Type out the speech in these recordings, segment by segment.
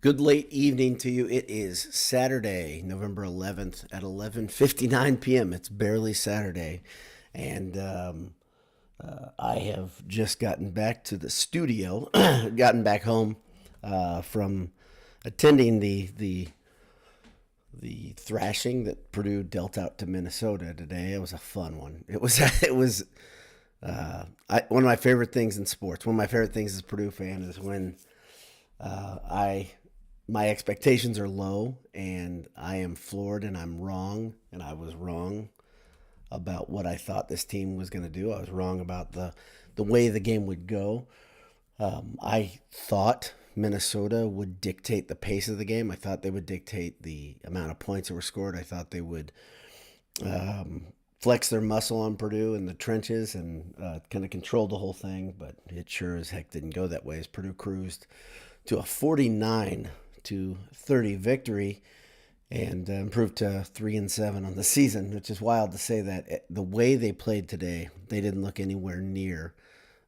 Good late evening to you. It is Saturday, November 11th at 11:59 p.m. It's barely Saturday, and I have just gotten back to the studio, gotten back home from attending the thrashing that Purdue dealt out to Minnesota today. It was a fun one. One of my favorite things in sports. One of my favorite things as a Purdue fan is when I my expectations are low and I am floored and I'm wrong and I was wrong about what I thought this team was going to do. I was wrong about the way the game would go. I thought Minnesota would dictate the pace of the game. I thought they would dictate the amount of points that were scored. I thought they would flex their muscle on Purdue in the trenches and kind of control the whole thing, but it sure as heck didn't go that way as Purdue cruised to a 49-30 victory and improved to 3-7 on the season, which is wild to say that the way they played today, they didn't look anywhere near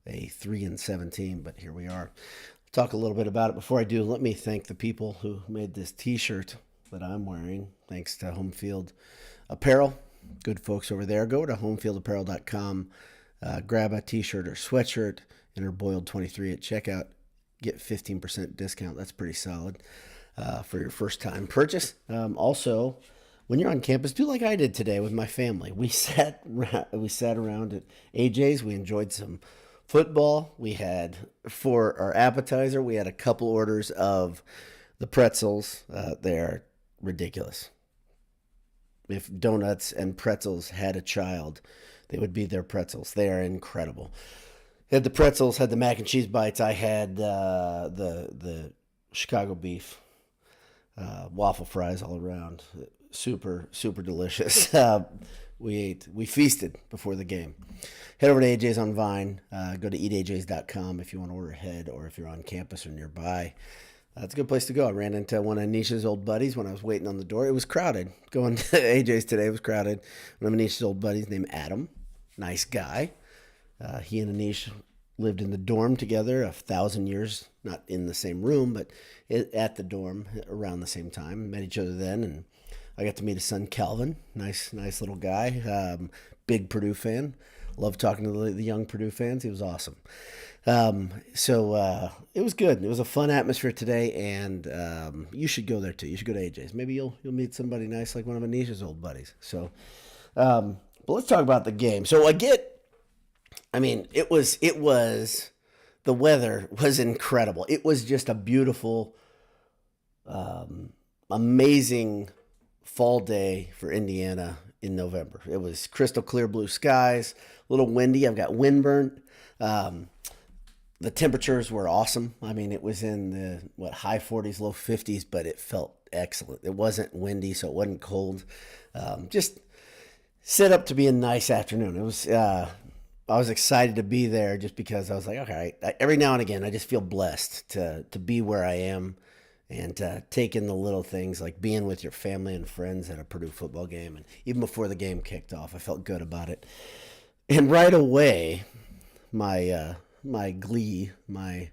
a 3-7 team, but here we are. I'll talk a little bit about it. Before I do, let me thank the people who made this t-shirt that I'm wearing, thanks to Home Field Apparel. Good folks over there. Go to homefieldapparel.com, grab a t-shirt or sweatshirt, enter Boiled23 at checkout, get 15% discount. That's pretty solid for your first time purchase. Also, when you're on campus, do like I did today with my family. We sat around at AJ's. We enjoyed some football. We had, for our appetizer, we had a couple orders of the pretzels. They're ridiculous. If donuts and pretzels had a child, they would be their pretzels. They are incredible. Had the pretzels, had the mac and cheese bites. I had the Chicago beef, waffle fries all around. Super, super delicious. We feasted before the game. Head over to AJ's on Vine. Go to eatajs.com if you want to order ahead or if you're on campus or nearby. It's a good place to go. I ran into one of Anisha's old buddies when I was waiting on the door. It was crowded. Going to AJ's today was crowded. One of Anisha's old buddies named Adam. Nice guy. He and Anish lived in the dorm together 1,000 years, not in the same room, but at the dorm around the same time. Met each other then, and I got to meet his son, Calvin. Nice little guy. Big Purdue fan. Loved talking to the young Purdue fans. He was awesome. So it was good. It was a fun atmosphere today, and you should go there too. You should go to AJ's. Maybe you'll meet somebody nice like one of Anisha's old buddies. So, but let's talk about the game. So it was the weather was incredible. It was just a beautiful, amazing fall day for Indiana in November. It was crystal clear blue skies, a little windy. I've got windburn. The temperatures were awesome. I mean, it was in the high 40s, low 50s, but it felt excellent. It wasn't windy, so it wasn't cold. Just set up to be a nice afternoon. It was. I was excited to be there just because I was like, okay, every now and again, I just feel blessed to be where I am and to take in the little things like being with your family and friends at a Purdue football game. And even before the game kicked off, I felt good about it. And right away, my glee, my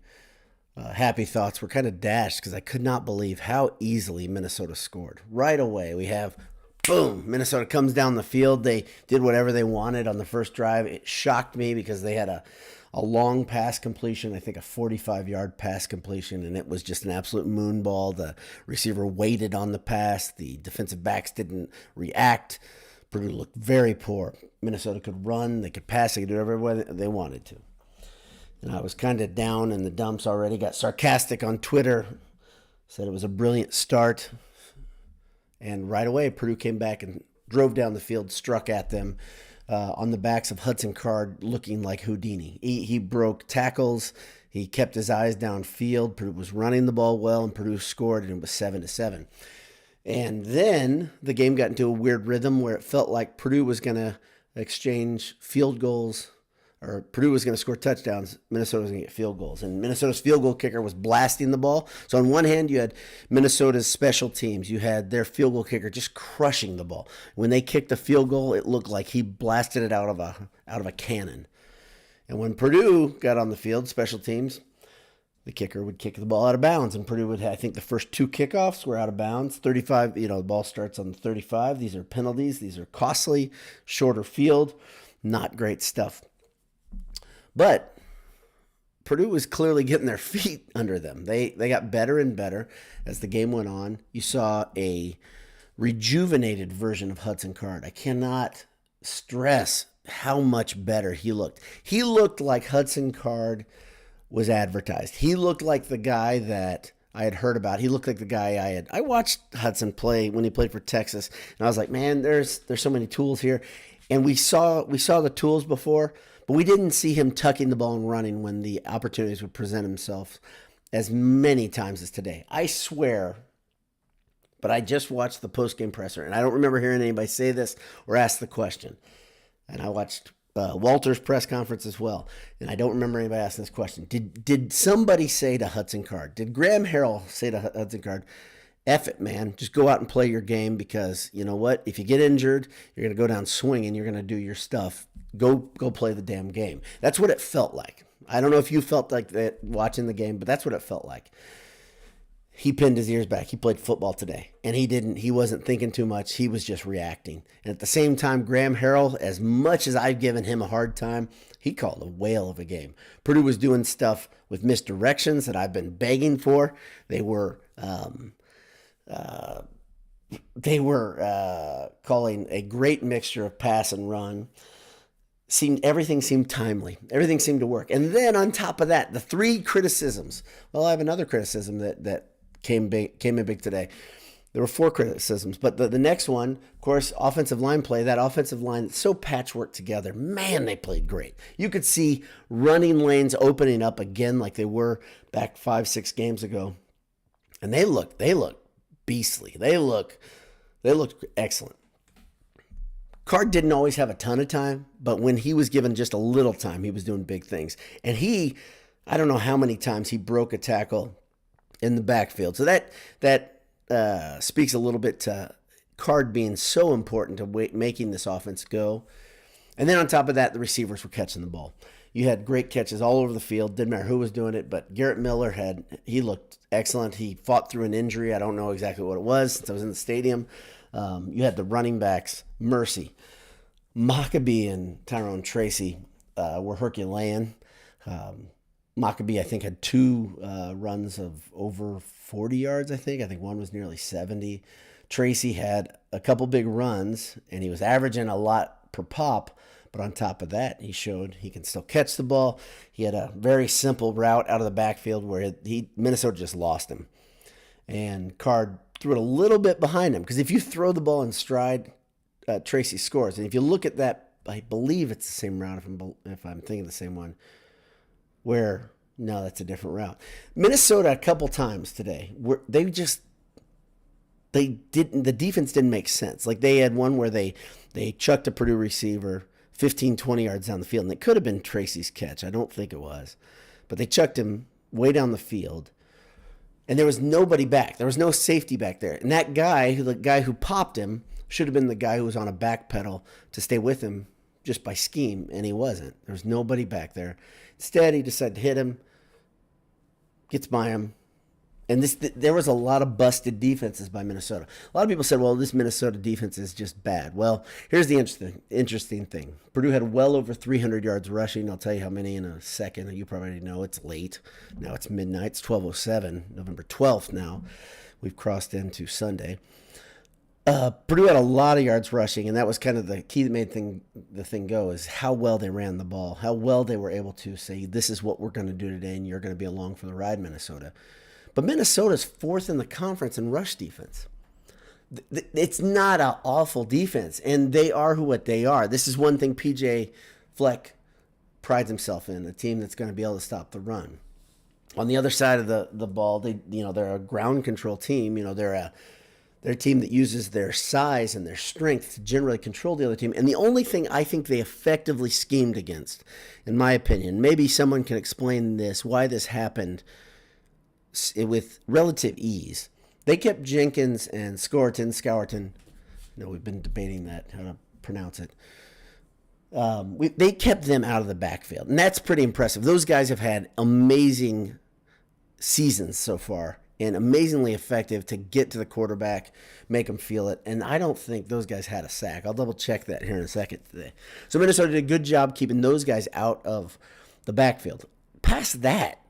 happy thoughts were kind of dashed because I could not believe how easily Minnesota scored. Right away, we have, boom, Minnesota comes down the field. They did whatever they wanted on the first drive. It shocked me because they had a long pass completion, I think a 45-yard pass completion, and it was just an absolute moon ball. The receiver waited on the pass. The defensive backs didn't react. Purdue looked very poor. Minnesota could run, they could pass, they could do whatever they wanted to. And I was kind of down in the dumps already, got sarcastic on Twitter, said it was a brilliant start. And right away, Purdue came back and drove down the field, struck at them on the backs of Hudson Card, looking like Houdini. He broke tackles. He kept his eyes downfield. Purdue was running the ball well, and Purdue scored, and it was 7-7. And then the game got into a weird rhythm where it felt like Purdue was going to exchange field goals, or Purdue was going to score touchdowns. Minnesota was going to get field goals. And Minnesota's field goal kicker was blasting the ball. So on one hand, you had Minnesota's special teams. You had their field goal kicker just crushing the ball. When they kicked a field goal, it looked like he blasted it out of a cannon. And when Purdue got on the field, special teams, the kicker would kick the ball out of bounds, and Purdue would have, I think the first 2 kickoffs were out of bounds. 35, the ball starts on the 35. These are penalties. These are costly, shorter field, not great stuff. But Purdue was clearly getting their feet under them. They got better and better as the game went on. You saw a rejuvenated version of Hudson Card. I cannot stress how much better he looked. He looked like Hudson Card was advertised. He looked like the guy that I had heard about. He looked like the guy I watched Hudson play when he played for Texas, and I was like, man, there's so many tools here. And we saw the tools before, but we didn't see him tucking the ball and running when the opportunities would present themselves as many times as today. I swear, but I just watched the post-game presser, and I don't remember hearing anybody say this or ask the question. And I watched Walter's press conference as well, and I don't remember anybody asking this question. Did somebody say to Hudson Card, did Graham Harrell say to Hudson Card, F it, man, just go out and play your game, because you know what? If you get injured, you're going to go down swinging, you're going to do your stuff. Go play the damn game. That's what it felt like. I don't know if you felt like that watching the game, but that's what it felt like. He pinned his ears back. He played football today, and he wasn't thinking too much. He was just reacting. And at the same time, Graham Harrell, as much as I've given him a hard time, he called a whale of a game. Purdue was doing stuff with misdirections that I've been begging for. They were calling a great mixture of pass and run. Everything seemed timely. Everything seemed to work. And then on top of that, the 3 criticisms. Well, I have another criticism that came in big today. There were 4 criticisms, but the next one, of course, offensive line play. That offensive line, so patchwork together. Man, they played great. You could see running lanes opening up again like they were back 5-6 games ago, and they look beastly. They look excellent. Card didn't always have a ton of time, but when he was given just a little time, he was doing big things. And I don't know how many times he broke a tackle in the backfield. So that speaks a little bit to Card being so important to making this offense go. And then on top of that, the receivers were catching the ball. You had great catches all over the field. Didn't matter who was doing it, but Garrett Miller he looked excellent. He fought through an injury. I don't know exactly what it was since I was in the stadium. You had the running backs, Mercy, Maccabee, and Tyrone Tracy were Herculean. Maccabee, I think, had 2 runs of over 40 yards, I think one was nearly 70. Tracy had a couple big runs, and he was averaging a lot per pop. But on top of that, he showed he can still catch the ball. He had a very simple route out of the backfield where Minnesota just lost him. And Card threw it a little bit behind him, because if you throw the ball in stride, Tracy scores. And if you look at that, I believe it's the same route, if I'm thinking the same one, no, that's a different route. Minnesota a couple times today, the defense didn't make sense. Like they had one where they chucked a Purdue receiver 15, 20 yards down the field, and it could have been Tracy's catch. I don't think it was. But they chucked him way down the field, and there was nobody back. There was no safety back there. And that guy, the guy who popped him, should have been the guy who was on a back pedal to stay with him just by scheme, and he wasn't. There was nobody back there. Instead, he decided to hit him, gets by him. And there was a lot of busted defenses by Minnesota. A lot of people said, well, this Minnesota defense is just bad. Well, here's the interesting thing. Purdue had well over 300 yards rushing. I'll tell you how many in a second. You probably already know. It's late. Now it's midnight. It's 12:07, November 12th now. We've crossed into Sunday. Purdue had a lot of yards rushing, and that was kind of the key that made the thing go, is how well they ran the ball, how well they were able to say, this is what we're going to do today, and you're going to be along for the ride, Minnesota. But Minnesota's 4th in the conference in rush defense. It's not an awful defense, and they are what they are. This is one thing P.J. Fleck prides himself in, a team that's going to be able to stop the run. On the other side of the ball, they're a ground control team. They're a team that uses their size and their strength to generally control the other team. And the only thing I think they effectively schemed against, in my opinion, maybe someone can explain this, why this happened with relative ease. They kept Jenkins and Skourton. We've been debating that, how to pronounce it. They kept them out of the backfield, and that's pretty impressive. Those guys have had amazing seasons so far, and amazingly effective to get to the quarterback, make them feel it. And I don't think those guys had a sack. I'll double check that here in a second today. So Minnesota did a good job keeping those guys out of the backfield. Past that,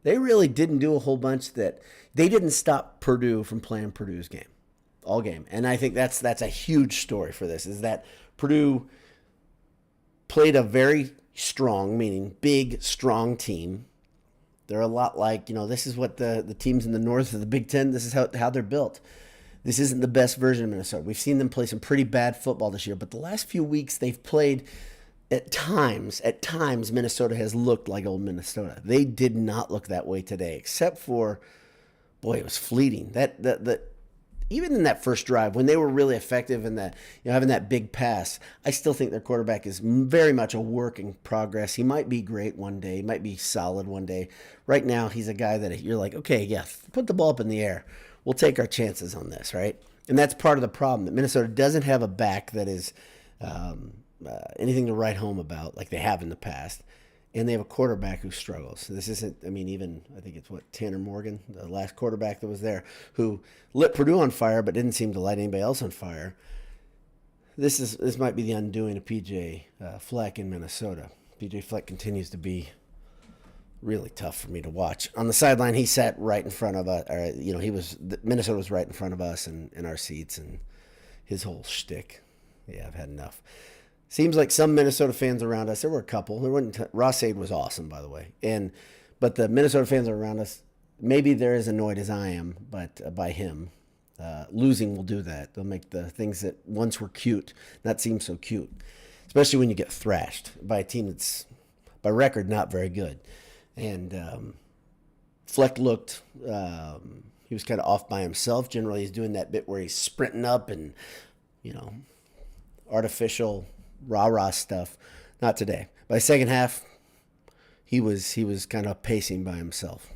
they really didn't do a whole bunch. That they didn't stop Purdue from playing Purdue's game all game. And I think that's a huge story for this, is that Purdue played a very strong, meaning big, strong team. They're a lot like, this is what the teams in the north of the Big Ten, this is how they're built. This isn't the best version of Minnesota. We've seen them play some pretty bad football this year, but the last few weeks they've played at times, Minnesota has looked like old Minnesota. They did not look that way today, except for, boy, it was fleeting. That even in that first drive, when they were really effective in that, having that big pass, I still think their quarterback is very much a work in progress. He might be great one day. He might be solid one day. Right now, he's a guy that you're like, okay, yeah, put the ball up in the air. We'll take our chances on this, right? And that's part of the problem, that Minnesota doesn't have a back that is anything to write home about like they have in the past. And they have a quarterback who struggles. This isn't, I think it's Tanner Morgan, the last quarterback that was there, who lit Purdue on fire but didn't seem to light anybody else on fire. This might be the undoing of P.J. Fleck in Minnesota. P.J. Fleck continues to be really tough for me to watch. On the sideline, he sat right in front of us. Minnesota was right in front of us and in our seats, and his whole shtick. Yeah, I've had enough. Seems like some Minnesota fans around us, there were a couple. Ross Aid was awesome, by the way. But the Minnesota fans around us, maybe they're as annoyed as I am, but by him. Losing will do that. They'll make the things that once were cute not seem so cute, especially when you get thrashed by a team that's, by record, not very good. And Fleck looked, he was kind of off by himself. Generally, he's doing that bit where he's sprinting up and, artificial rah-rah stuff. Not today. By the second half, he was kind of pacing by himself.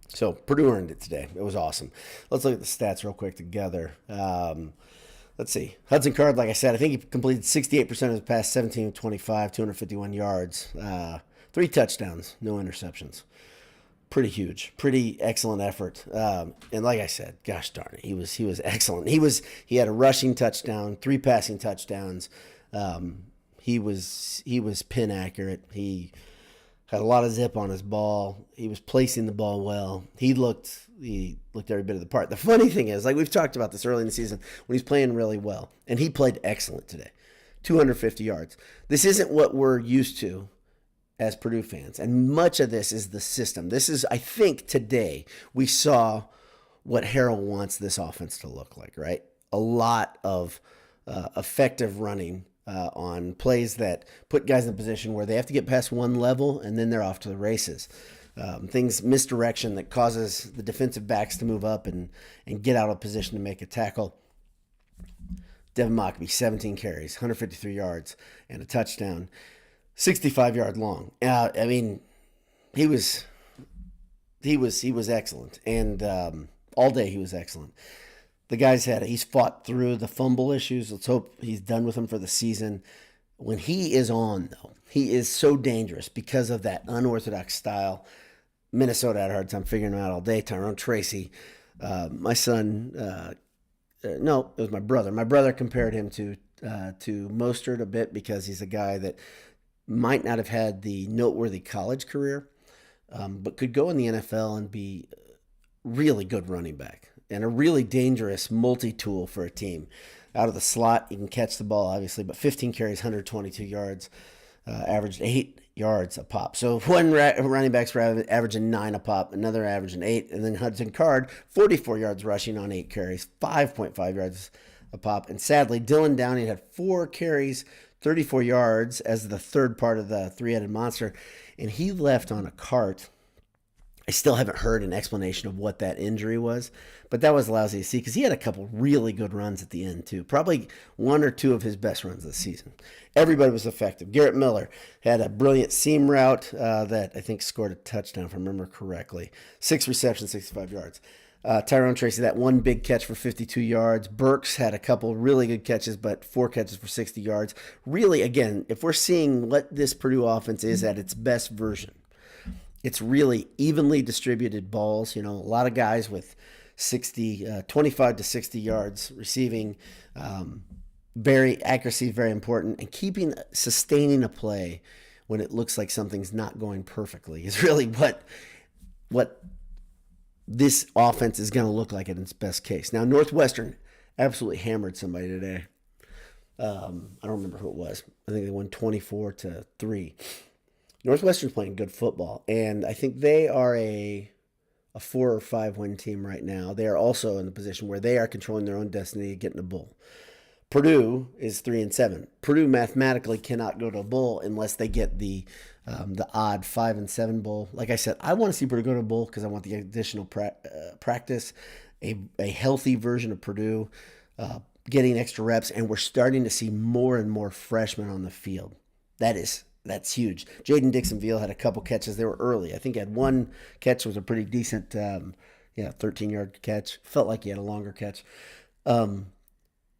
So Purdue earned it today. It was awesome. Let's look at the stats real quick together. Let's see. Hudson Card, like I said, I think he completed 68% of his pass, 17 of 25, 251 yards, 3 touchdowns, no interceptions. Pretty huge, pretty excellent effort. And like I said, gosh darn it, he was excellent. He had a rushing touchdown, 3 passing touchdowns. He was pin accurate. He had a lot of zip on his ball. He was placing the ball well. He looked every bit of the part. The funny thing is, like we've talked about this early in the season, when he's playing really well, and he played excellent today, 250 yards. This isn't what we're used to as Purdue fans, and much of this is the system. This is, I think, today we saw what Harrell wants this offense to look like, right? A lot of effective running on plays that put guys in a position where they have to get past one level and then they're off to the races. Misdirection that causes the defensive backs to move up and get out of position to make a tackle. Devin Mockbee, 17 carries, 153 yards, and a touchdown. 65-yard long. He was excellent, and all day he was excellent. The guy's he's fought through the fumble issues. Let's hope he's done with them for the season. When he is on, though, he is so dangerous because of that unorthodox style. Minnesota had a hard time figuring him out all day. Tyrone Tracy, my son, no, it was my brother. My brother compared him to Mostert a bit because he's a guy that might not have had the noteworthy college career, but could go in the NFL and be really good running back and a really dangerous multi-tool for a team. Out of the slot, he can catch the ball, obviously, but 15 carries, 122 yards, averaged 8 yards a pop. So one running back's averaging 9 a pop, another averaging 8, and then Hudson Card, 44 yards rushing on 8 carries, 5.5 yards a pop. And sadly, Dylan Downing had 4 carries, 34 yards as the third part of the three-headed monster, and he left on a cart. I still haven't heard an explanation of what that injury was, but that was lousy to see because he had a couple really good runs at the end too. Probably 1 or 2 of his best runs this season. Everybody was effective. Garrett Miller had a brilliant seam route that I think scored a touchdown, if I remember correctly. 6 receptions, 65 yards. Tyrone Tracy, that 1 big catch for 52 yards. Burks had a couple really good catches, but 4 catches for 60 yards. Really, again, if we're seeing what this Purdue offense is at its best version, It's really evenly distributed balls. A lot of guys with 25 to 60 yards receiving. Very accuracy is very important, and sustaining a play when it looks like something's not going perfectly is really what this offense is going to look like in its best case. Now, Northwestern absolutely hammered somebody today. I don't remember who it was. I think they won 24-3. Northwestern's playing good football, and I think they are a 4 or 5 win team right now. They are also in the position where they are controlling their own destiny of getting a bowl. Purdue is 3-7. Purdue mathematically cannot go to a bowl unless they get the odd 5-7 bowl. Like I said, I want to see Purdue go to a bowl because I want the additional practice, a healthy version of Purdue, getting extra reps, and we're starting to see more and more freshmen on the field. That's huge. Jaden Dixon-Veal had a couple catches. They were early. I think he had one catch was a pretty decent, 13-yard catch. Felt like he had a longer catch.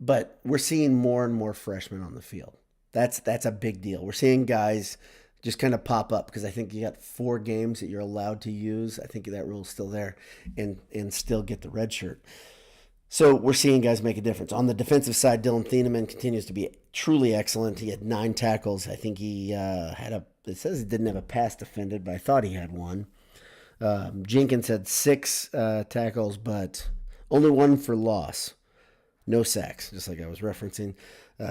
But we're seeing more and more freshmen on the field. That's a big deal. We're seeing guys just kind of pop up because I think you got 4 games that you're allowed to use. I think that rule's still there and still get the red shirt. So we're seeing guys make a difference. On the defensive side, Dylan Thieneman continues to be truly excellent. He had 9 tackles. I think he it says he didn't have a pass defended, but I thought he had one. Jenkins had 6 tackles, but only 1 for loss. No sacks, just like I was referencing.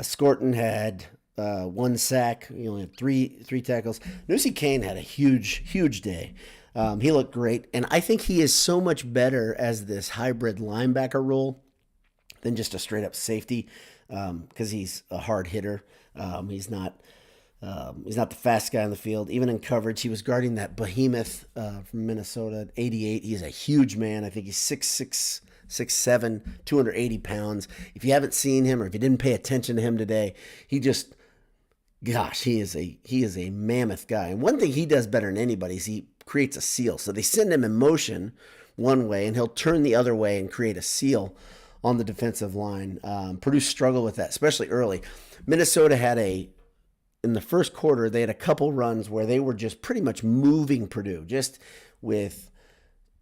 Scorton had 1 sack. He only had 3 tackles. Nusi Kane had a huge day. He looked great, and I think he is so much better as this hybrid linebacker role than just a straight-up safety because he's a hard hitter. He's not the fastest guy on the field. Even in coverage, he was guarding that behemoth from Minnesota at 88. He's a huge man. I think he's 6'6", 6'7", 280 pounds. If you haven't seen him or if you didn't pay attention to him today, he is a mammoth guy. And one thing he does better than anybody is he creates a seal. So they send him in motion one way, and he'll turn the other way and create a seal on the defensive line. Purdue struggled with that, especially early. Minnesota in the first quarter, they had a couple runs where they were just pretty much moving Purdue,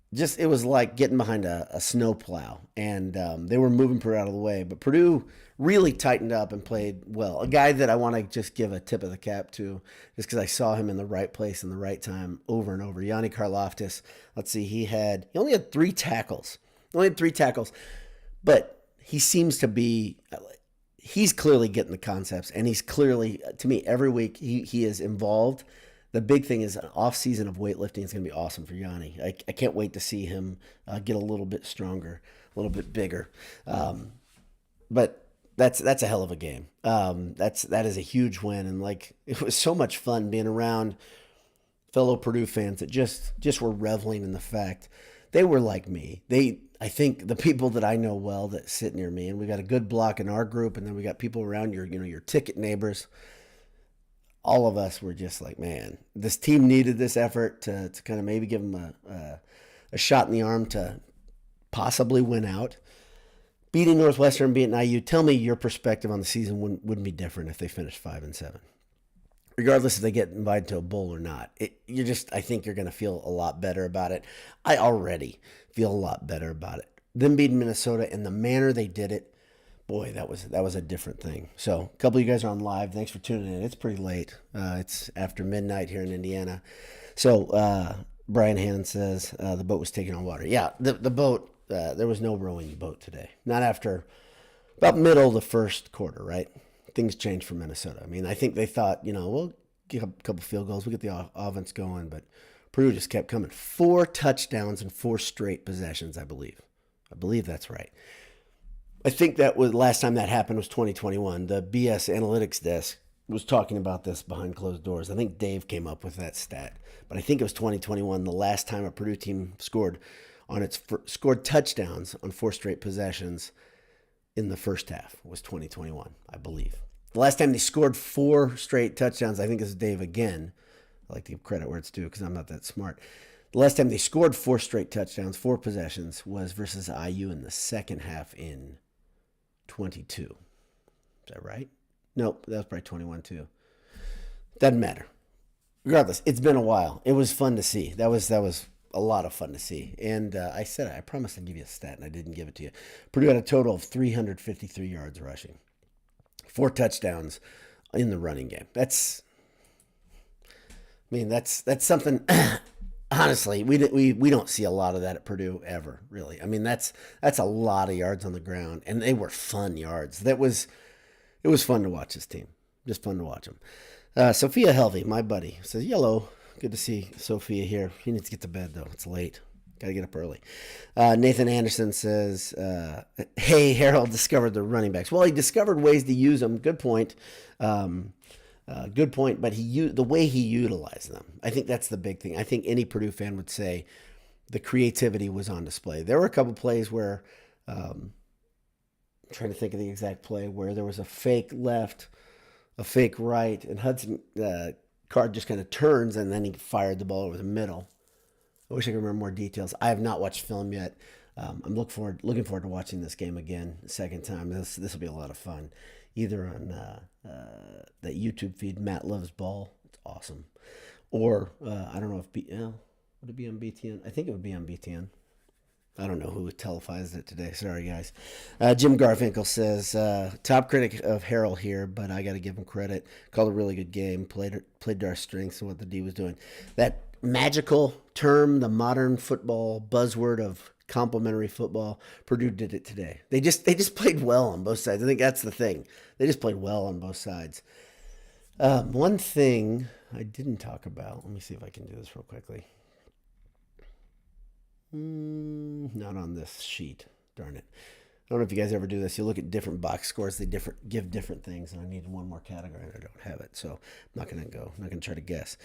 it was like getting behind a snow plow, and they were moving Purdue out of the way. But Purdue really tightened up and played well. A guy that I want to just give a tip of the cap to, just because I saw him in the right place in the right time over and over. Yanni Karloftis. Let's see, he only had 3 tackles. But he seems to be. He's clearly getting the concepts, and he's clearly, to me, every week he is involved. The big thing is an off-season of weightlifting is going to be awesome for Yanni. I can't wait to see him get a little bit stronger, a little bit bigger. But that's a hell of a game. That is a huge win, and it was so much fun being around fellow Purdue fans that just were reveling in the fact they were like me. I think the people that I know well that sit near me, and we got a good block in our group, and then we got people around your ticket neighbors. All of us were just like, man, this team needed this effort to kind of maybe give them a shot in the arm to possibly win out. Beating Northwestern, beating IU, tell me your perspective on the season wouldn't be different if they finished 5-7. Regardless if they get invited to a bowl or not. I think you're going to feel a lot better about it. I already feel a lot better about it. Them beating Minnesota and the manner they did it, boy, that was a different thing. So a couple of you guys are on live. Thanks for tuning in. It's pretty late. It's after midnight here in Indiana. So Brian Hannon says the boat was taken on water. Yeah, the boat, there was no rowing the boat today. Not after about middle of the first quarter, right? Things changed for Minnesota. I mean, I think they thought, we'll get a couple field goals. We'll get the offense going. But Purdue just kept coming. 4 touchdowns in 4 straight possessions, I believe. I believe that's right. I think that was last time that happened was 2021. The BS analytics desk was talking about this behind closed doors. I think Dave came up with that stat, but I think it was 2021. The last time a Purdue team scored touchdowns on 4 straight possessions in the first half was 2021, I believe. The last time they scored 4 straight touchdowns, I think is Dave again. I like to give credit where it's due because I'm not that smart. The last time they scored 4 straight touchdowns, 4 possessions, was versus IU in the second half in 22. Is that right? Nope, that was probably 21 too. Doesn't matter. regardless, it's been a while. It was fun to see. That was a lot of fun to see. And I promised I'd give you a stat, and I didn't give it to you. Purdue had a total of 353 yards rushing, 4 touchdowns in the running game. That's something. Honestly, we don't see a lot of that at Purdue ever, really. I mean, that's a lot of yards on the ground, and they were fun yards. It was fun to watch this team. Just fun to watch them. Sophia Helvey, my buddy, says, "Yellow, good to see Sophia here. She needs to get to bed though. It's late. Got to get up early." Nathan Anderson says, "Hey, Harold discovered the running backs. Well, he discovered ways to use them. Good point. Good point. But the way he utilized them, I think that's the big thing. I think any Purdue fan would say the creativity was on display. There were a couple plays where, I'm trying to think of the exact play where there was a fake left, a fake right, and Hudson Card just kind of turns and then he fired the ball over the middle. I wish I could remember more details. I have not watched film yet. I'm looking forward to watching this game again a second time. This will be a lot of fun. Either on that YouTube feed, Matt Loves Ball. It's awesome. Or I don't know if would it be on BTN? I think it would be on BTN. I don't know who televised it today. Sorry, guys. Jim Garfinkel says, top critic of Harrell here, but I got to give him credit. Called a really good game. Played to our strengths and what the D was doing. That magical term, the modern football buzzword of complementary football, Purdue did it today. They just played well on both sides. I think that's the thing. They just played well on both sides. One thing I didn't talk about. Let me see if I can do this real quickly. Not on this sheet. Darn it. I don't know if you guys ever do this. You look at different box scores. They give different things, and I need one more category, and I don't have it. So I'm not going to try to guess.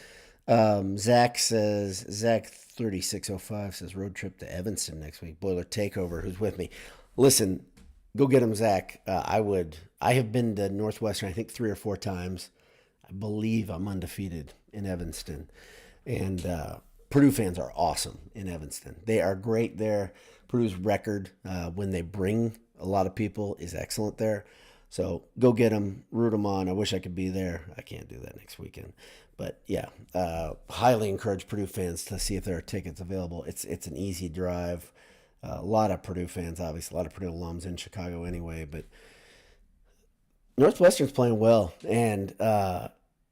Zach 3605 says road trip to Evanston next week. Boiler Takeover, who's with me. Listen, go get him, Zach. I have been to Northwestern, I think 3 or 4 times. I believe I'm undefeated in Evanston. And Purdue fans are awesome in Evanston. They are great there. Purdue's record when they bring a lot of people is excellent there. So go get them, root them on. I wish I could be there. I can't do that next weekend. But yeah, highly encourage Purdue fans to see if there are tickets available. It's an easy drive. A lot of Purdue fans, obviously, a lot of Purdue alums in Chicago anyway. But Northwestern's playing well. And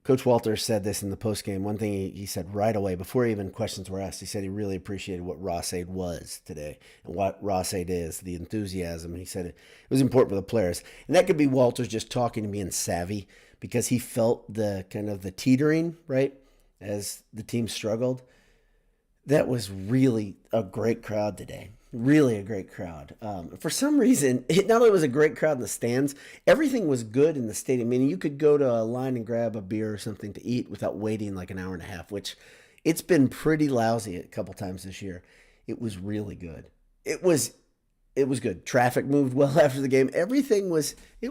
Coach Walters said this in the postgame. One thing he said right away, before even questions were asked, he said he really appreciated what Ross-Ade was today and what Ross-Ade is, the enthusiasm. And he said it was important for the players. And that could be Walters just talking to me and savvy because he felt the kind of the teetering, right, as the team struggled. That was really a great crowd today. Really a great crowd. For some reason, it not only was a great crowd in the stands, everything was good in the stadium. I mean, you could go to a line and grab a beer or something to eat without waiting like an hour and a half, which it's been pretty lousy a couple times this year. It was really good. It was good. Traffic moved well after the game. It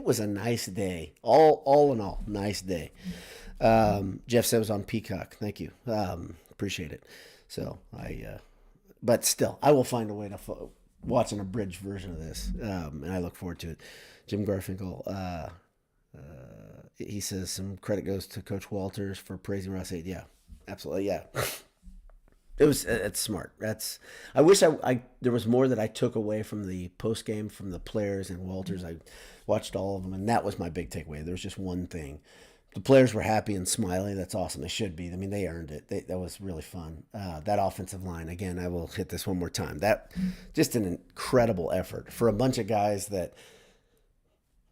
was a nice day. All in all, nice day. Jeff said it was on Peacock. Thank you. Appreciate it. So but still, I will find a way to watch an abridged version of this, and I look forward to it. Jim Garfinkel, he says some credit goes to Coach Walters for praising Ross-Ade. Yeah, absolutely. Yeah, it's smart. I wish there was more that I took away from the post game from the players and Walters. I watched all of them, and that was my big takeaway. There was just one thing. The players were happy and smiling. That's awesome. They should be. I mean, they earned it. That was really fun. That offensive line, again, I will hit this one more time. That just an incredible effort for a bunch of guys that,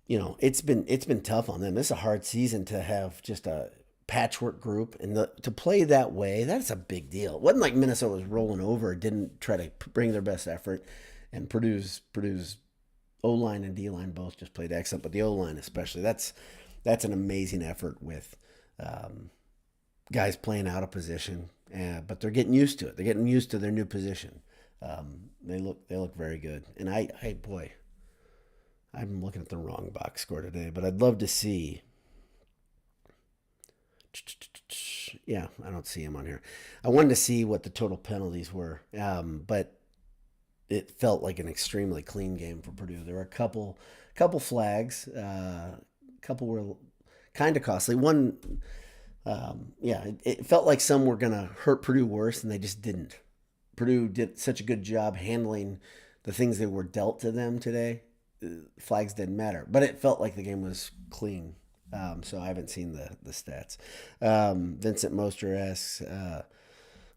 it's been tough on them. This is a hard season to have just a patchwork group and to play that way. That's a big deal. It wasn't like Minnesota was rolling over, didn't try to bring their best effort, and Purdue's O-line and D-line both just played excellent, but the O-line especially, that's an amazing effort with guys playing out of position, but they're getting used to it. They're getting used to their new position. They look very good. And I'm looking at the wrong box score today, but I'd love to see. Yeah, I don't see him on here. I wanted to see what the total penalties were, but it felt like an extremely clean game for Purdue. There were a couple flags. Couple were kind of costly. One, Yeah, it felt like some were going to hurt Purdue worse, and they just didn't. Purdue did such a good job handling the things that were dealt to them today. Flags didn't matter, but it felt like the game was clean. So I haven't seen the stats. Vincent Moster asks,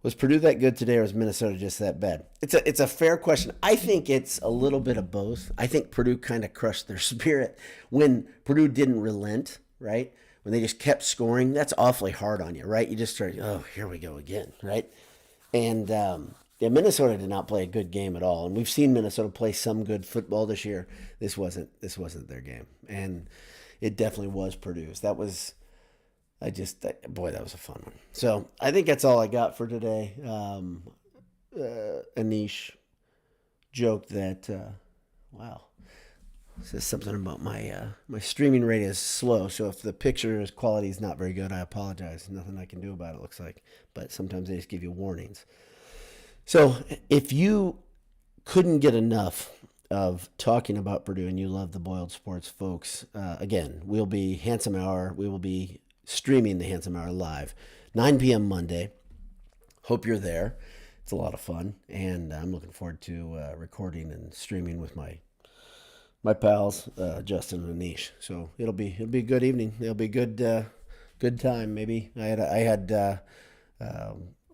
was Purdue that good today, or was Minnesota just that bad? It's a fair question. I think it's a little bit of both. I think Purdue kind of crushed their spirit when Purdue didn't relent, right? When they just kept scoring, that's awfully hard on you, right? You just start, oh, here we go again, right? And yeah, Minnesota did not play a good game at all, and we've seen Minnesota play some good football this year. This wasn't their game, and it definitely was Purdue's. That was boy, that was a fun one. So I think that's all I got for today. Anish joked that, wow, says something about my streaming rate is slow. So if the picture quality is not very good, I apologize. Nothing I can do about it, looks like. But sometimes they just give you warnings. So if you couldn't get enough of talking about Purdue and you love the Boiled Sports folks, again, we'll be Handsome Hour. We will be streaming the Handsome Hour live, 9 p.m. Monday. Hope you're there. It's a lot of fun, and I'm looking forward to recording and streaming with my pals, Justin and Anish. So it'll be a good evening. It'll be good time. Maybe I had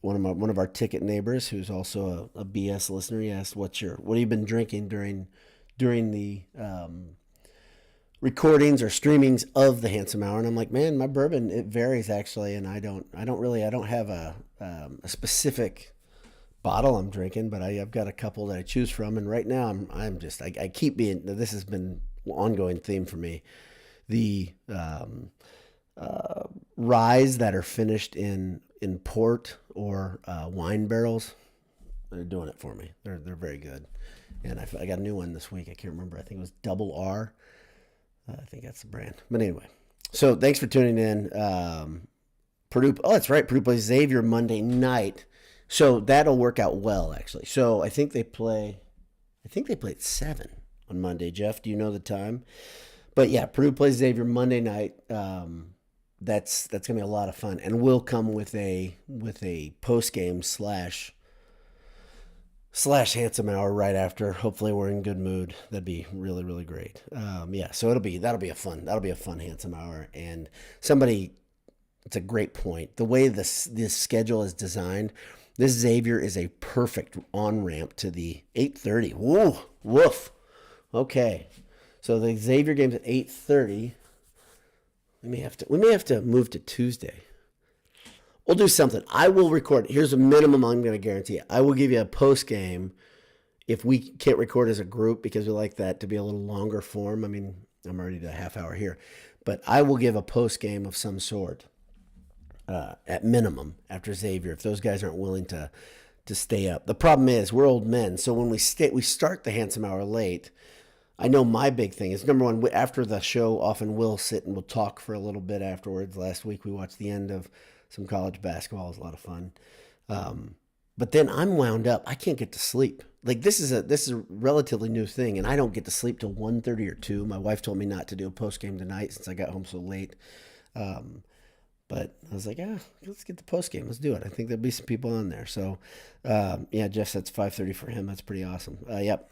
one of our ticket neighbors who's also a BS listener. He asked, "What have you been drinking during the recordings or streamings of the Handsome Hour?" And I'm like, man, my bourbon, it varies actually, and I don't have a specific bottle I'm drinking, but I've got a couple that I choose from, and right now I keep being, this has been an ongoing theme for me, the ryes that are finished in port or wine barrels. They're doing it for me. They're very good, and I got a new one this week. I can't remember. I think it was Double R. I think that's the brand. But anyway, so thanks for tuning in. Purdue. Oh, that's right. Purdue plays Xavier Monday night. So that'll work out well, actually. So I think they play at 7 on Monday. Jeff, do you know the time? But yeah, Purdue plays Xavier Monday night. That's gonna be a lot of fun, and we'll come with a post game slash Handsome Hour right after. Hopefully we're in good mood. That'd be really, really great. Yeah, so that'll be a fun Handsome Hour. And it's a great point. The way this schedule is designed, this Xavier is a perfect on-ramp to the 8:30. Woo, woof. Okay. So the Xavier game's at 8:30. We may have to move to Tuesday. We'll do something. I will record. Here's a minimum I'm going to guarantee. I will give you a post game if we can't record as a group, because we like that to be a little longer form. I mean, I'm already at a half hour here, but I will give a post game of some sort at minimum after Xavier, if those guys aren't willing to stay up. The problem is we're old men, so when we start the Handsome Hour late. I know my big thing is, number one, after the show, often we'll sit and we'll talk for a little bit afterwards. Last week we watched the end of some college basketball. It was a lot of fun. But then I'm wound up. I can't get to sleep. Like this is a relatively new thing, and I don't get to sleep till 1:30 or 2. My wife told me not to do a post game tonight since I got home so late. But I was like, let's get the post game. Let's do it. I think there'll be some people on there. So yeah, Jeff said it's 5:30 for him. That's pretty awesome. Yep.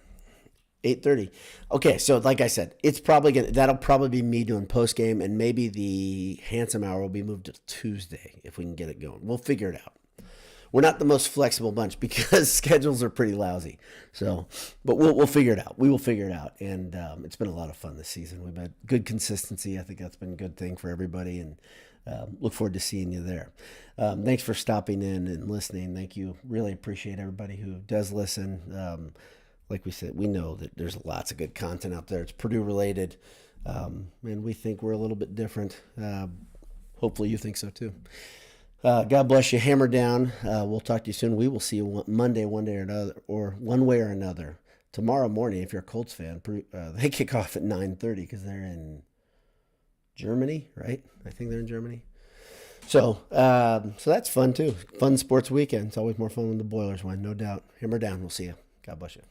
8:30. Okay, so like I said, that'll probably be me doing post game, and maybe the Handsome Hour will be moved to Tuesday if we can get it going. We'll figure it out. We're not the most flexible bunch because schedules are pretty lousy. So, but we'll figure it out. We will figure it out, and it's been a lot of fun this season. We've had good consistency. I think that's been a good thing for everybody, and look forward to seeing you there. Thanks for stopping in and listening. Thank you. Really appreciate everybody who does listen. Like we said, we know that there's lots of good content out there. It's Purdue related, and we think we're a little bit different. Hopefully you think so too. God bless you. Hammer down. We'll talk to you soon. We will see you Monday, one way or another. Tomorrow morning, if you're a Colts fan, they kick off at 9:30 because they're in Germany, right? I think they're in Germany. So that's fun too. Fun sports weekend. It's always more fun when the Boilers win, no doubt. Hammer down. We'll see you. God bless you.